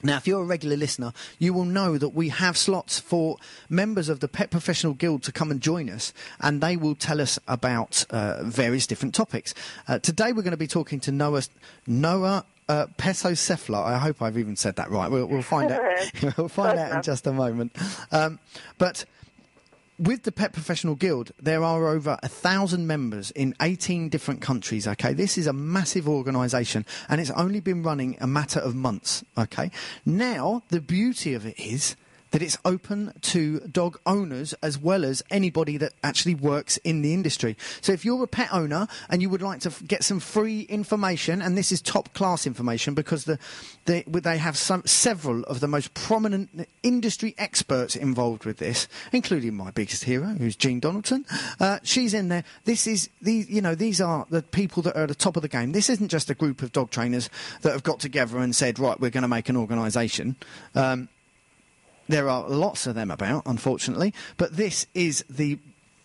Now, if you're a regular listener, you will know that we have slots for members of the Pet Professional Guild to come and join us, and they will tell us about various different topics. Today, we're going to be talking to Noah Peso-Sefler. I hope I've even said that right. We'll find out. We'll find out in just a moment. But with the Pet Professional Guild, there are over 1,000 members in 18 different countries, okay? This is a massive organisation, and it's only been running a matter of months, okay? Now, the beauty of it is that it's open to dog owners as well as anybody that actually works in the industry. So if you're a pet owner and you would like to get some free information, and this is top-class information because they have several of the most prominent industry experts involved with this, including my biggest hero, who's Jean Donaldson. She's in there. These are the people that are at the top of the game. This isn't just a group of dog trainers that have got together and said, right, we're going to make an organisation. There are lots of them about, unfortunately, but this is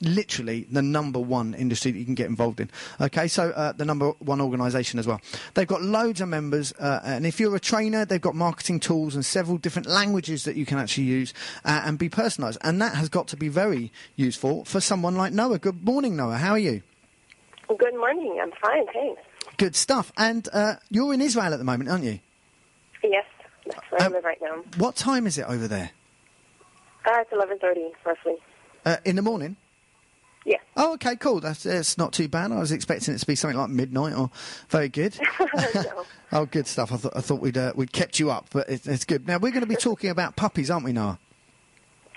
literally the number one industry that you can get involved in. Okay, so the number one organisation as well. They've got loads of members, and if you're a trainer, they've got marketing tools and several different languages that you can actually use and be personalised. And that has got to be very useful for someone like Noah. Good morning, Noah. How are you? Good morning. I'm fine, thanks. Good stuff. And you're in Israel at the moment, aren't you? Yes. That's where I live right now. What time is it over there? It's 11:30, roughly. In the morning? Yeah. Oh, okay, cool. That's not too bad. I was expecting it to be something like midnight or very good. No. Oh, good stuff. I thought we'd kept you up, but it's good. Now, we're going to be talking about puppies, aren't we, Noah?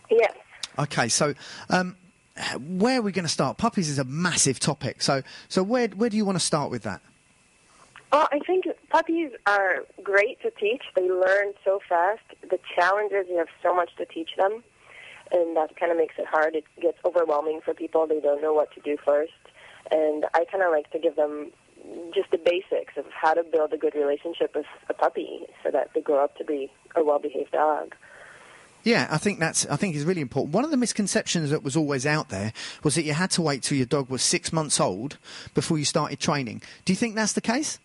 Yes. Okay, so where are we going to start? Puppies is a massive topic. So where do you want to start with that? Well, I think puppies are great to teach. They learn so fast. The challenge is you have so much to teach them, and that kind of makes it hard. It gets overwhelming for people. They don't know what to do first. And I kind of like to give them just the basics of how to build a good relationship with a puppy so that they grow up to be a well-behaved dog. Yeah, I think it's really important. One of the misconceptions that was always out there was that you had to wait till your dog was 6 months old before you started training. Do you think that's the case?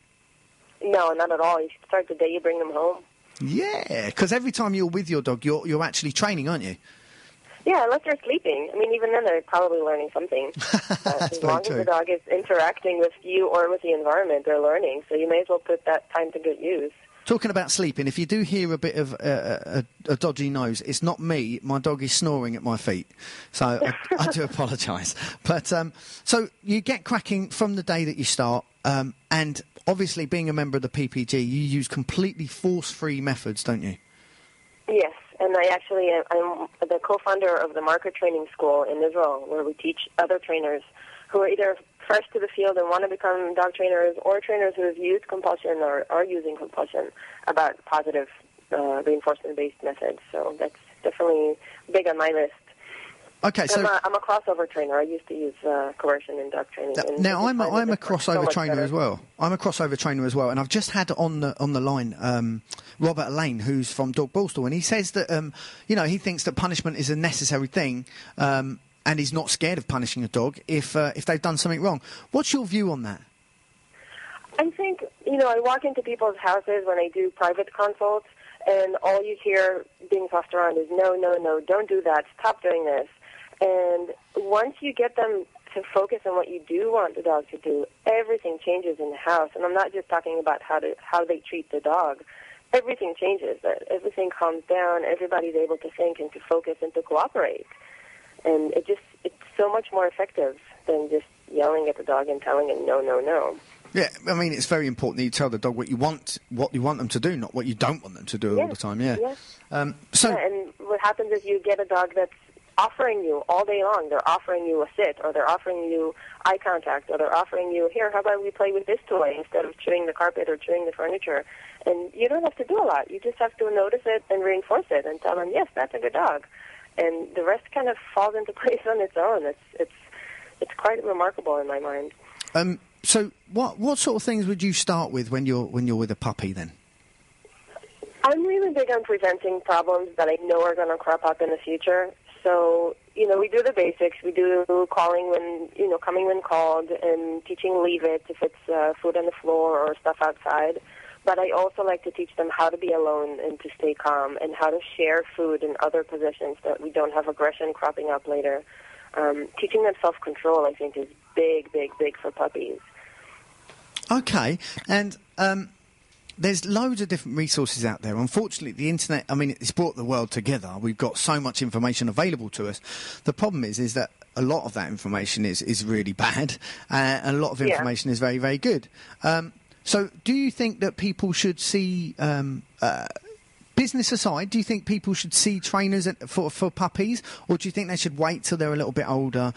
No, not at all. You should start the day you bring them home. Yeah, because every time you're with your dog, you're actually training, aren't you? Yeah, unless they're sleeping. I mean, even then they're probably learning something. As long as the dog is interacting with you or with the environment, they're learning. So you may as well put that time to good use. Talking about sleeping, if you do hear a bit of a dodgy nose, it's not me. My dog is snoring at my feet. So I do apologise. But so you get cracking from the day that you start, and obviously being a member of the PPG, you use completely force-free methods, don't you? Yes, and I'm the co-founder of the Market Training School in Israel, where we teach other trainers who are either fresh to the field and want to become dog trainers, or trainers who have used compulsion or are using compulsion, about positive reinforcement-based methods. So that's definitely big on my list. Okay, so I'm a crossover trainer. I used to use coercion in dog training. Now I'm a crossover trainer as well. I'm a crossover trainer as well, and I've just had on the line Robert Lane, who's from Dog Borstal, and he says that he thinks that punishment is a necessary thing. And he's not scared of punishing a dog if they've done something wrong. What's your view on that? I think, I walk into people's houses when I do private consults, and all you hear being tossed around is, no, don't do that, stop doing this. And once you get them to focus on what you do want the dog to do, everything changes in the house. And I'm not just talking about how they treat the dog. Everything changes. Everything calms down. Everybody's able to think and to focus and to cooperate. And it's so much more effective than just yelling at the dog and telling him no. Yeah, I mean, it's very important that you tell the dog what you want them to do, not what you don't want them to do all the time. Yeah. And what happens is you get a dog that's offering you all day long. They're offering you a sit, or they're offering you eye contact, or they're offering you, here, how about we play with this toy instead of chewing the carpet or chewing the furniture. And you don't have to do a lot. You just have to notice it and reinforce it and tell them, yes, that's a good dog. And the rest kind of falls into place on its own. It's quite remarkable in my mind. So what sort of things would you start with when you're with a puppy then? I'm really big on preventing problems that I know are going to crop up in the future. So, we do the basics. We do calling coming when called, and teaching leave it if it's food on the floor or stuff outside. But I also like to teach them how to be alone and to stay calm and how to share food in other positions that we don't have aggression cropping up later. Teaching them self-control, I think, is big, big, big for puppies. Okay, and there's loads of different resources out there. Unfortunately, the internet, I mean, it's brought the world together. We've got so much information available to us. The problem is that a lot of that information is really bad, and a lot of information is very, very good. So do you think that people should see, business aside, do you think people should see trainers for puppies, or do you think they should wait till they're a little bit older?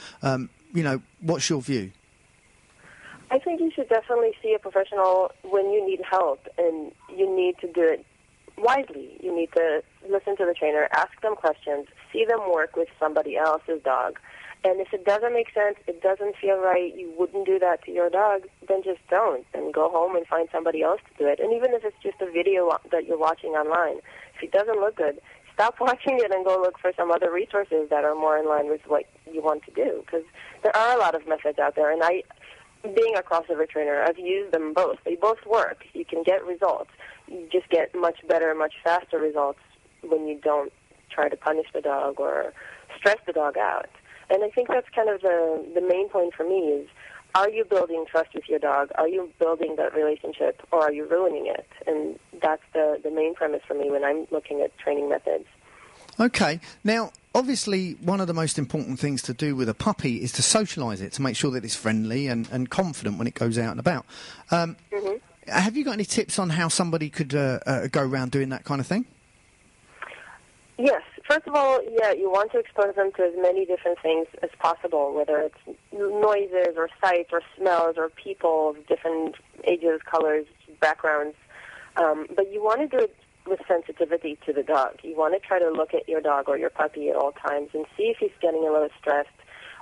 What's your view? I think you should definitely see a professional when you need help, and you need to do it wisely. You need to listen to the trainer, ask them questions, see them work with somebody else's dog. And if it doesn't make sense, it doesn't feel right, you wouldn't do that to your dog, then just don't. And go home and find somebody else to do it. And even if it's just a video that you're watching online, if it doesn't look good, stop watching it and go look for some other resources that are more in line with what you want to do. Because there are a lot of methods out there. And being a crossover trainer, I've used them both. They both work. You can get results. You just get much better, much faster results when you don't try to punish the dog or stress the dog out. And I think that's kind of the main point for me is, are you building trust with your dog? Are you building that relationship, or are you ruining it? And that's the main premise for me when I'm looking at training methods. Okay. Now, obviously, one of the most important things to do with a puppy is to socialise it, to make sure that it's friendly and confident when it goes out and about. Have you got any tips on how somebody could go around doing that kind of thing? Yes. First of all, you want to expose them to as many different things as possible, whether it's noises or sights or smells or people of different ages, colors, backgrounds. But you want to do it with sensitivity to the dog. You want to try to look at your dog or your puppy at all times and see if he's getting a little stressed.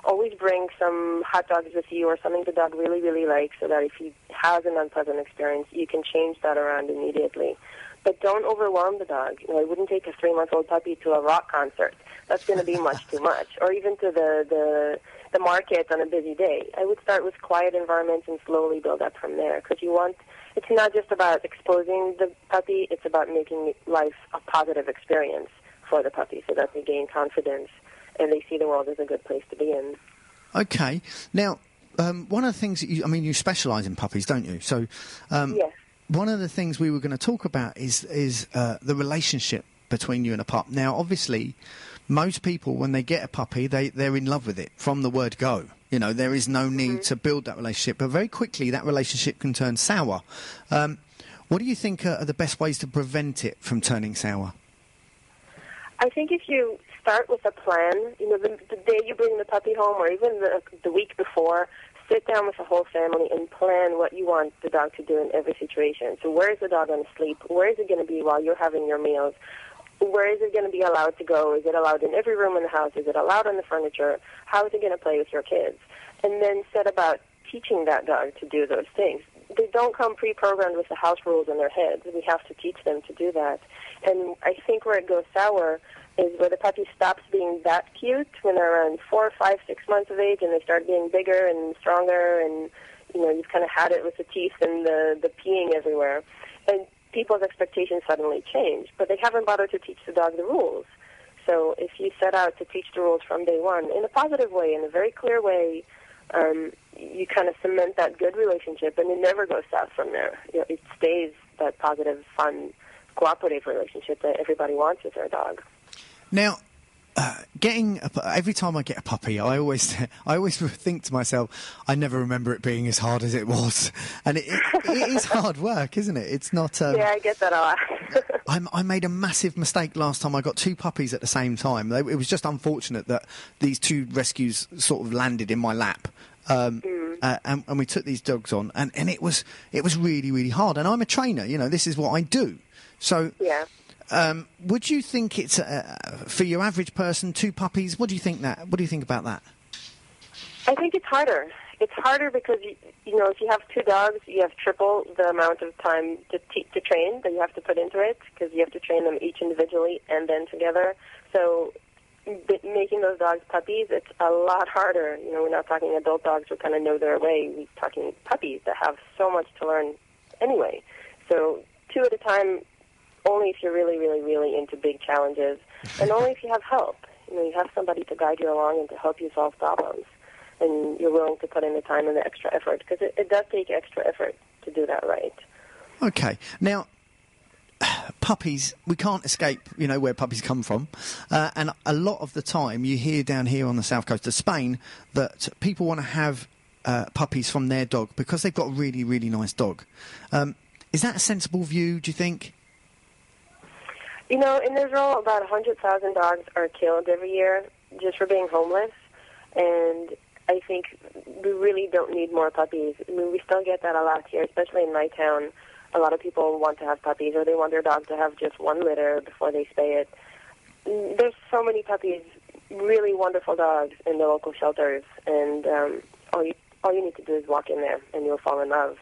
Always bring some hot dogs with you or something the dog really, really likes, so that if he has an unpleasant experience, you can change that around immediately. But don't overwhelm the dog. I wouldn't take a 3-month-old puppy to a rock concert. That's going to be much too much. Or even to the market on a busy day. I would start with quiet environments and slowly build up from there. Because it's not just about exposing the puppy, it's about making life a positive experience for the puppy so that they gain confidence and they see the world as a good place to be in. Okay. Now, one of the things that you specialise in puppies, don't you? So, yes. One of the things we were going to talk about is the relationship between you and a pup. Now, obviously, most people, when they get a puppy, they're in love with it from the word go. There is no need to build that relationship. But very quickly, that relationship can turn sour. What do you think are the best ways to prevent it from turning sour? I think if you start with a plan, the day you bring the puppy home or even the week before, sit down with the whole family and plan what you want the dog to do in every situation. So where is the dog going to sleep? Where is it going to be while you're having your meals? Where is it going to be allowed to go? Is it allowed in every room in the house? Is it allowed on the furniture? How is it going to play with your kids? And then set about teaching that dog to do those things. They don't come pre-programmed with the house rules in their heads. We have to teach them to do that. And I think where it goes sour is where the puppy stops being that cute when they're around 4, 5, 6 months of age and they start being bigger and stronger and, you've kind of had it with the teeth and the peeing everywhere. And people's expectations suddenly change, but they haven't bothered to teach the dog the rules. So if you set out to teach the rules from day one in a positive way, in a very clear way, you kind of cement that good relationship, and it never goes south from there. It stays that positive, fun, cooperative relationship that everybody wants with their dog. Now, every time I get a puppy, I always think to myself, I never remember it being as hard as it was, and it is hard work, isn't it? It's not. Yeah, I get that a lot. I made a massive mistake last time. I got 2 puppies at the same time. It was just unfortunate that these 2 rescues sort of landed in my lap. And we took these dogs on, and it was really, really hard. And I'm a trainer, this is what I do. So. Yeah. Would you think it's for your average person, 2 puppies? What do you think about that? I think it's harder. It's harder because if you have 2 dogs, you have triple the amount of time to train that you have to put into it, because you have to train them each individually and then together. So making those dogs puppies, it's a lot harder. We're not talking adult dogs who kind of know their way. We're talking puppies that have so much to learn anyway. So 2 at a time, only if you're really, really, really into big challenges, and only if you have help. You have somebody to guide you along and to help you solve problems, and you're willing to put in the time and the extra effort, because it does take extra effort to do that right. Okay. Now, puppies, we can't escape, where puppies come from. And a lot of the time you hear down here on the south coast of Spain that people want to have puppies from their dog because they've got a really, really nice dog. Is that a sensible view, do you think? In Israel, about 100,000 dogs are killed every year just for being homeless. And I think we really don't need more puppies. I mean, we still get that a lot here, especially in my town. A lot of people want to have puppies, or they want their dog to have just one litter before they spay it. There's so many puppies, really wonderful dogs in the local shelters, and all you need to do is walk in there, and you'll fall in love.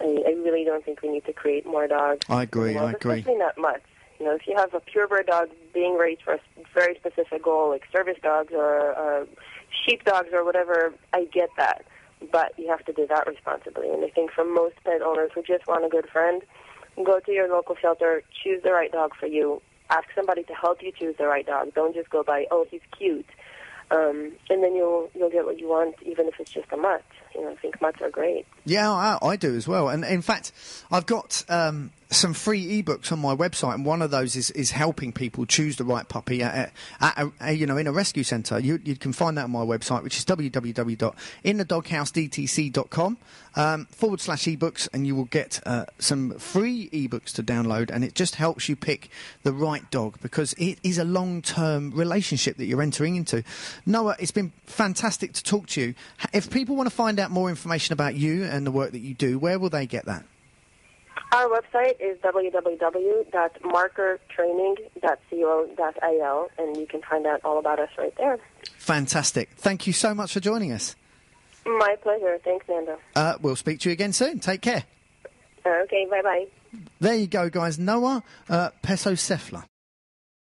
I really don't think we need to create more dogs. I agree. Especially not much. If you have a purebred dog being raised for a very specific goal, like service dogs or sheep dogs or whatever, I get that. But you have to do that responsibly. And I think for most pet owners who just want a good friend, go to your local shelter, choose the right dog for you. Ask somebody to help you choose the right dog. Don't just go by, oh, he's cute. And then you'll get what you want, even if it's just a mutt. I think mutts are great. Yeah, I do as well. And in fact, I've got some free ebooks on my website, and one of those is helping people choose the right puppy at in a rescue centre. You can find that on my website, which is www.inthedoghouse.dtc.com /ebooks, and you will get some free ebooks to download, and it just helps you pick the right dog, because it is a long-term relationship that you're entering into. Noah, it's been fantastic to talk to you. If people want to find out more information about you and the work that you do, where will they get that? Our website is www.markertraining.co.il, and you can find out all about us right there. Fantastic. Thank you so much for joining us. My pleasure. Thanks, Nando. We'll speak to you again soon. Take care. Okay, bye-bye. There you go, guys. Noah Peso Sefler.